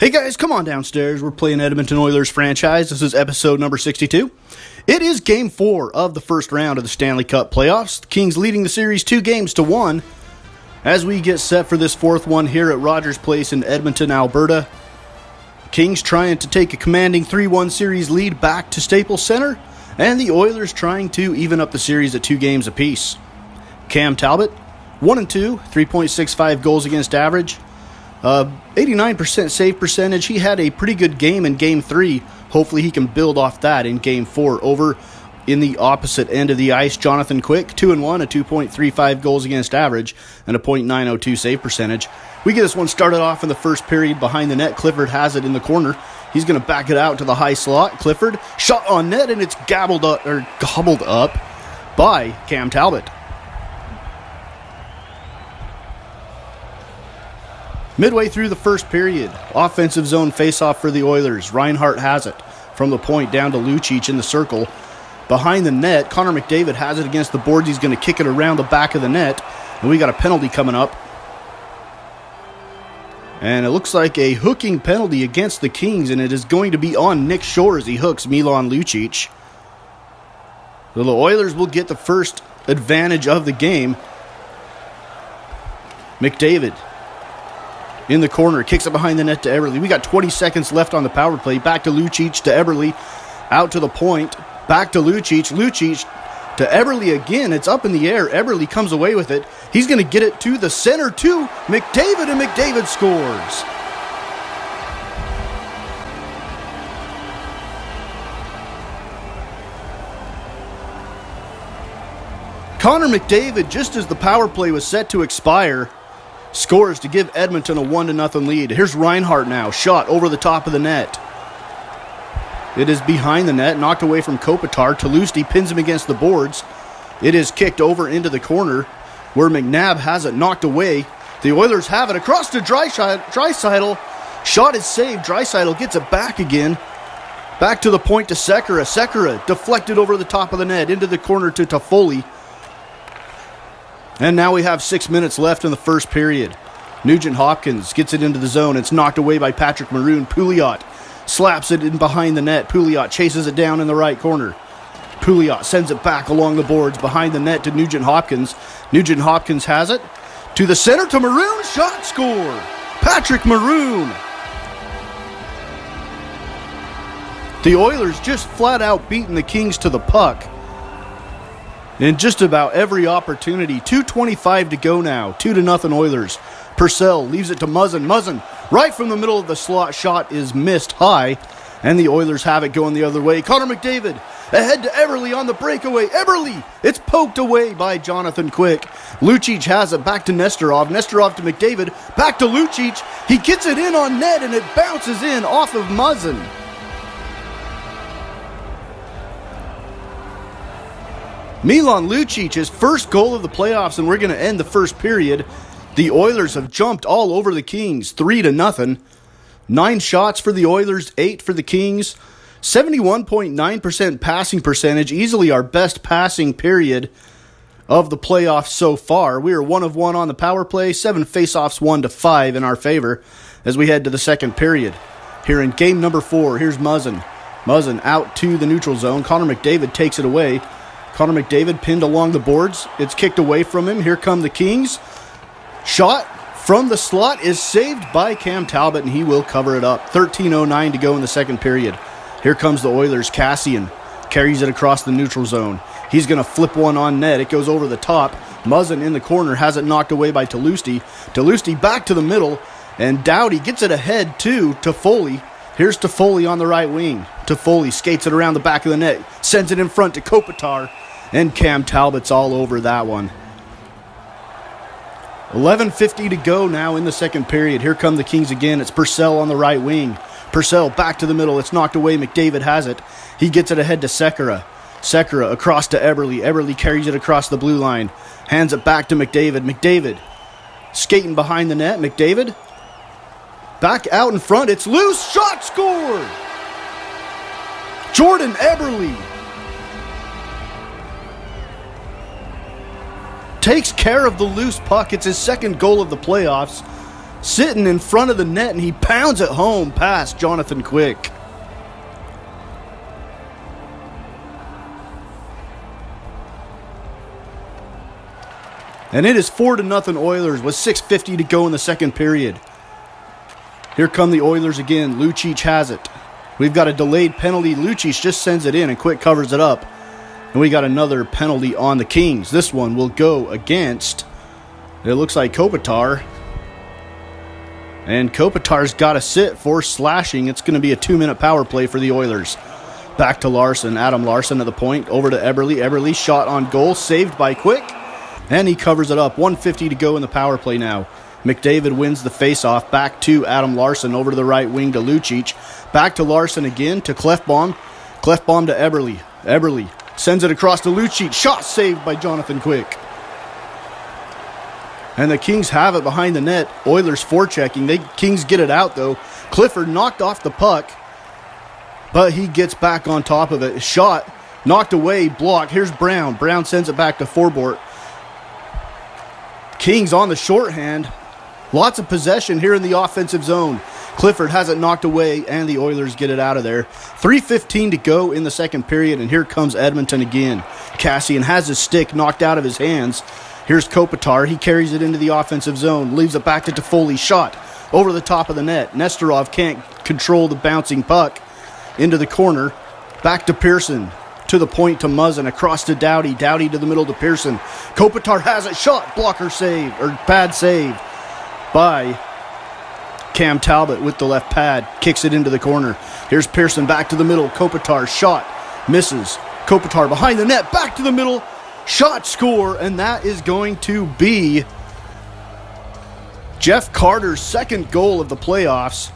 Hey guys, come on downstairs. We're playing Edmonton Oilers franchise. This is episode number 62. It is game 4 of the first round of the Stanley Cup playoffs. The Kings leading the series 2-1 as we get set for this fourth one here at Rogers Place in Edmonton, Alberta. Kings trying to take a commanding 3-1 series lead back to Staples Center, and the Oilers trying to even up the series at 2 games apiece. Cam Talbot, 1-2, 3.65 goals against average. 89% save percentage. He had a pretty good game in Game 3. Hopefully he can build off that in Game 4. Over in the opposite end of the ice, Jonathan Quick, 2-1, a 2.35 goals against average, and a .902 save percentage. We get this one started off in the first period behind the net. Clifford has it in the corner. He's going to back it out to the high slot. Clifford, shot on net, and it's gobbled up by Cam Talbot. Midway through the first period, offensive zone faceoff for the Oilers. Reinhart has it from the point down to Lucic in the circle. Behind the net, Connor McDavid has it against the boards. He's going to kick it around the back of the net, and we got a penalty coming up. And it looks like a hooking penalty against the Kings, and it is going to be on Nick Shore as he hooks Milan Lucic. So the Oilers will get the first advantage of the game. McDavid in the corner, kicks it behind the net to Eberle. We got 20 seconds left on the power play. Back to Lucic to Eberle. Out to the point. Back to Lucic. Lucic to Eberle again. It's up in the air. Eberle comes away with it. He's going to get it to the center to McDavid, and McDavid scores. Connor McDavid, just as the power play was set to expire, scores to give Edmonton a 1-0 lead. Here's Reinhart now. Shot over the top of the net. It is behind the net, knocked away from Kopitar. Toulouse pins him against the boards. It is kicked over into the corner where McNabb has it knocked away. The Oilers have it across to Draisaitl. Shot is saved. Draisaitl gets it back again. Back to the point to Sekera. Sekera deflected over the top of the net into the corner to Toffoli. And now we have 6 minutes left in the first period. Nugent Hopkins gets it into the zone. It's knocked away by Patrick Maroon. Pouliot slaps it in behind the net. Pouliot chases it down in the right corner. Pouliot sends it back along the boards behind the net to Nugent Hopkins. Nugent Hopkins has it to the center to Maroon. Shot score. Patrick Maroon. The Oilers just flat out beating the Kings to the puck in just about every opportunity. 2:25 to go now. 2-0 Oilers. Purcell leaves it to Muzzin. Muzzin, right from the middle of the slot. Shot is missed high, and the Oilers have it going the other way. Connor McDavid ahead to Eberle on the breakaway. Eberle, it's poked away by Jonathan Quick. Lucic has it back to Nestorov. Nestorov to McDavid. Back to Lucic. He gets it in on net, and it bounces in off of Muzzin. Milan Lucic, his first goal of the playoffs, and we're going to end the first period. The Oilers have jumped all over the Kings, 3-0. 9 shots for the Oilers, 8 for the Kings. 71.9% passing percentage, easily our best passing period of the playoffs so far. We are 1 of 1 on the power play, 7 faceoffs, 1-5 in our favor as we head to the second period. Here in game number 4, here's Muzzin. Muzzin out to the neutral zone. Connor McDavid takes it away. Connor McDavid pinned along the boards. It's kicked away from him. Here come the Kings. Shot from the slot is saved by Cam Talbot, and he will cover it up. 13:09 to go in the second period. Here comes the Oilers. Cassian carries it across the neutral zone. He's going to flip one on net. It goes over the top. Muzzin in the corner has it knocked away by Toulouse. Toulouse back to the middle, and Doughty gets it ahead to Toffoli. Here's Toffoli on the right wing. Toffoli skates it around the back of the net, sends it in front to Kopitar, and Cam Talbot's all over that one. 11:50 to go now in the second period. Here come the Kings again. It's Purcell on the right wing. Purcell back to the middle. It's knocked away. McDavid has it. He gets it ahead to Sekera. Sekera across to Eberle. Eberle carries it across the blue line. Hands it back to McDavid. McDavid skating behind the net. McDavid back out in front. It's loose. Shot scored. Jordan Eberle takes care of the loose puck. It's his second goal of the playoffs. sitting in front of the net, and he pounds it home past Jonathan Quick. And it is 4-0 Oilers with 6:50 to go in the second period. Here come the Oilers again. Lucic has it. We've got a delayed penalty. Lucic just sends it in and Quick covers it up. And we got another penalty on the Kings. This one will go against, it looks like, Kopitar. And Kopitar's got to sit for slashing. It's going to be a 2-minute power play for the Oilers. Back to Larson. Adam Larson at the point. Over to Eberle. Eberle shot on goal. Saved by Quick. And he covers it up. 1:50 to go in the power play now. McDavid wins the faceoff. Back to Adam Larson. Over to the right wing to Lucic. Back to Larson again to Clefbaum. Clefbaum to Eberle. Eberle sends it across to Lucic. Shot saved by Jonathan Quick. And the Kings have it behind the net. Oilers forechecking. Kings get it out though. Clifford knocked off the puck, but he gets back on top of it. Shot knocked away. Blocked. Here's Brown. Brown sends it back to Forbort. Kings on the shorthand. Lots of possession here in the offensive zone. Clifford has it knocked away, and the Oilers get it out of there. 3:15 to go in the second period, and here comes Edmonton again. Cassian has his stick knocked out of his hands. Here's Kopitar. He carries it into the offensive zone, leaves it back to Toffoli. Shot over the top of the net. Nesterov can't control the bouncing puck into the corner. Back to Pearson. To the point to Muzzin, across to Doughty. Doughty to the middle to Pearson. Kopitar has it. Shot. Blocker save, or pad save by Cam Talbot with the left pad. Kicks it into the corner. Here's Pearson back to the middle. Kopitar shot. Misses. Kopitar behind the net. Back to the middle. Shot, score. And that is going to be Jeff Carter's second goal of the playoffs.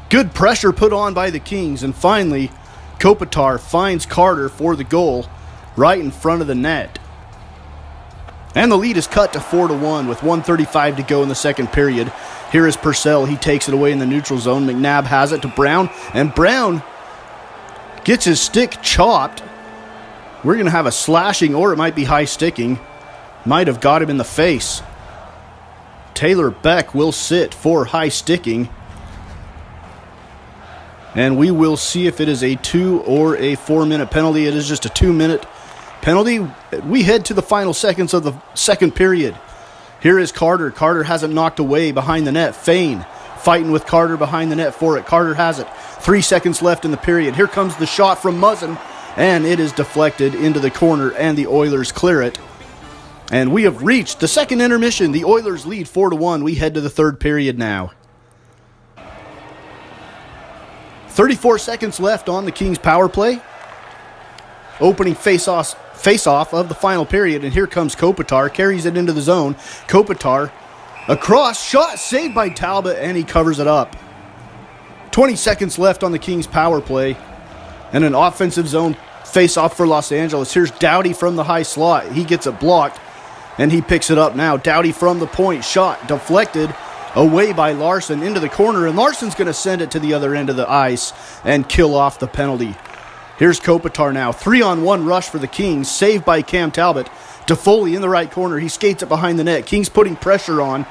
Good pressure put on by the Kings, and finally, Kopitar finds Carter for the goal right in front of the net. And the lead is cut to 4-1 with 1:35 to go in the second period. Here is Purcell. He takes it away in the neutral zone. McNabb has it to Brown, and Brown gets his stick chopped. We're going to have a slashing, or it might be high sticking. Might have got him in the face. Taylor Beck will sit for high sticking. And we will see if it is a 2 or a 4-minute penalty. It is just a 2-minute penalty. We head to the final seconds of the second period. Here is Carter. Carter has it knocked away behind the net. Fane fighting with Carter behind the net for it. Carter has it. 3 seconds left in the period. Here comes the shot from Muzzin, and it is deflected into the corner, and the Oilers clear it. And we have reached the second intermission. The Oilers lead 4-1. We head to the third period now. 34 seconds left on the Kings power play. Opening face-off of the final period, and here comes Kopitar. Carries it into the zone. Kopitar across. Shot saved by Talbot, and he covers it up. 20 seconds left on the Kings power play. And an offensive zone face-off for Los Angeles. Here's Doughty from the high slot. He gets it blocked, and he picks it up now. Doughty from the point. Shot deflected away by Larson into the corner, and Larson's going to send it to the other end of the ice and kill off the penalty. Here's Kopitar now. 3-on-1 rush for the Kings, saved by Cam Talbot. Toffoli in the right corner. He skates it behind the net. Kings putting pressure on,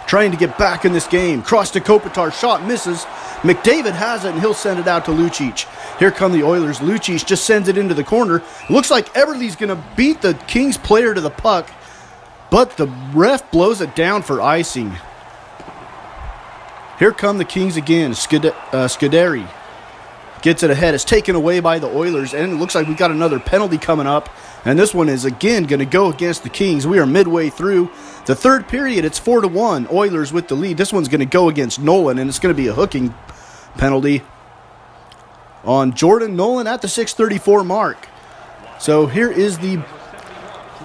trying to get back in this game. Cross to Kopitar. Shot misses. McDavid has it, and he'll send it out to Lucic. Here come the Oilers. Lucic just sends it into the corner. Looks like Eberle's going to beat the Kings player to the puck, but the ref blows it down for icing. Here come the Kings again. Scuderi gets it ahead. It's taken away by the Oilers, and it looks like we got another penalty coming up. And this one is again going to go against the Kings. We are midway through the third period. It's 4-1. Oilers with the lead. This one's going to go against Nolan, and it's going to be a hooking penalty on Jordan Nolan at the 6:34 mark. So here is the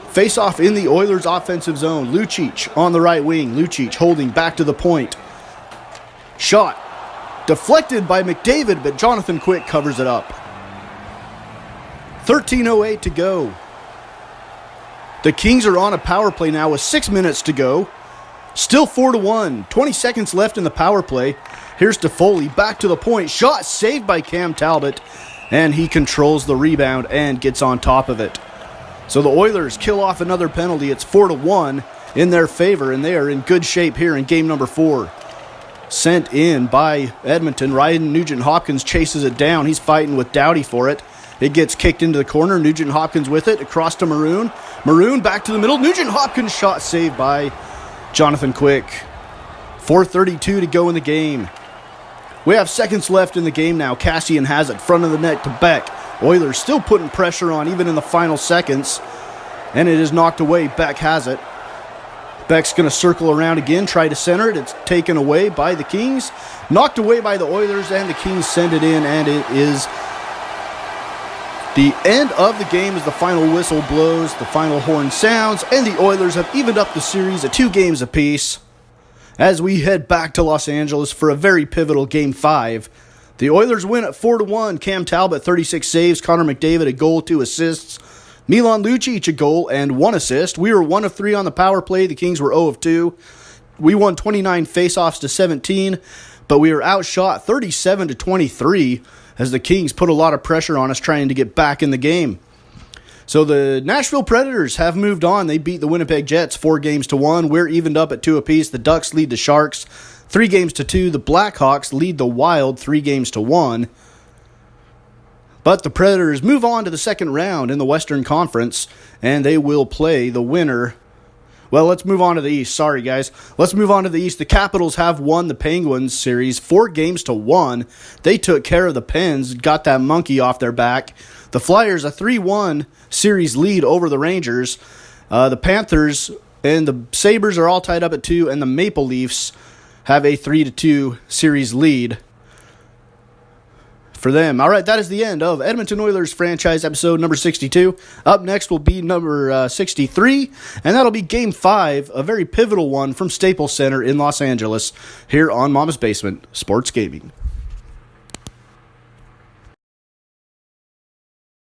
face-off in the Oilers offensive zone. Lucic on the right wing. Lucic holding back to the point. Shot deflected by McDavid, but Jonathan Quick covers it up. 13:08 to go. The Kings are on a power play now with 6 minutes to go. Still 4-1. 20 seconds left in the power play. Here's Toffoli back to the point. Shot saved by Cam Talbot, and he controls the rebound and gets on top of it. So the Oilers kill off another penalty. It's 4-1. in their favor, and they are in good shape here in game number 4. Sent in by Edmonton. Ryan Nugent-Hopkins chases it down. He's fighting with Doughty for it. It gets kicked into the corner. Nugent-Hopkins with it. Across to Maroon. Maroon back to the middle. Nugent-Hopkins shot saved by Jonathan Quick. 4:32 to go in the game. We have seconds left in the game now. Cassian has it. Front of the net to Beck. Oilers still putting pressure on even in the final seconds. And it is knocked away. Beck has it. Beck's going to circle around again, try to center it. It's taken away by the Kings. Knocked away by the Oilers, and the Kings send it in, and it is the end of the game as the final whistle blows, the final horn sounds, and the Oilers have evened up the series at 2 games apiece. As we head back to Los Angeles for a very pivotal Game 5. The Oilers win at 4-1. Cam Talbot, 36 saves. Connor McDavid, a goal, 2 assists. Milan Lucic, a goal and 1 assist. We were 1 of 3 on the power play. The Kings were 0 of 2. We won 29 faceoffs to 17, but we were outshot 37 to 23 as the Kings put a lot of pressure on us trying to get back in the game. So the Nashville Predators have moved on. They beat the Winnipeg Jets 4-1. We're evened up at 2 apiece. The Ducks lead the Sharks 3-2. The Blackhawks lead the Wild 3-1. But the Predators move on to the second round in the Western Conference, and they will play the winner. Well, let's move on to the East. Sorry, guys. Let's move on to the East. The Capitals have won the Penguins series 4-1. They took care of the Pens, got that monkey off their back. The Flyers, a 3-1 series lead over the Rangers. The Panthers and the Sabres are all tied up at 2, and the Maple Leafs have a 3-2 series lead for them. All right, that is the end of Edmonton Oilers franchise episode number 62. Up next will be number 63, and that'll be Game 5, a very pivotal one from Staples Center in Los Angeles, here on Mama's Basement Sports Gaming.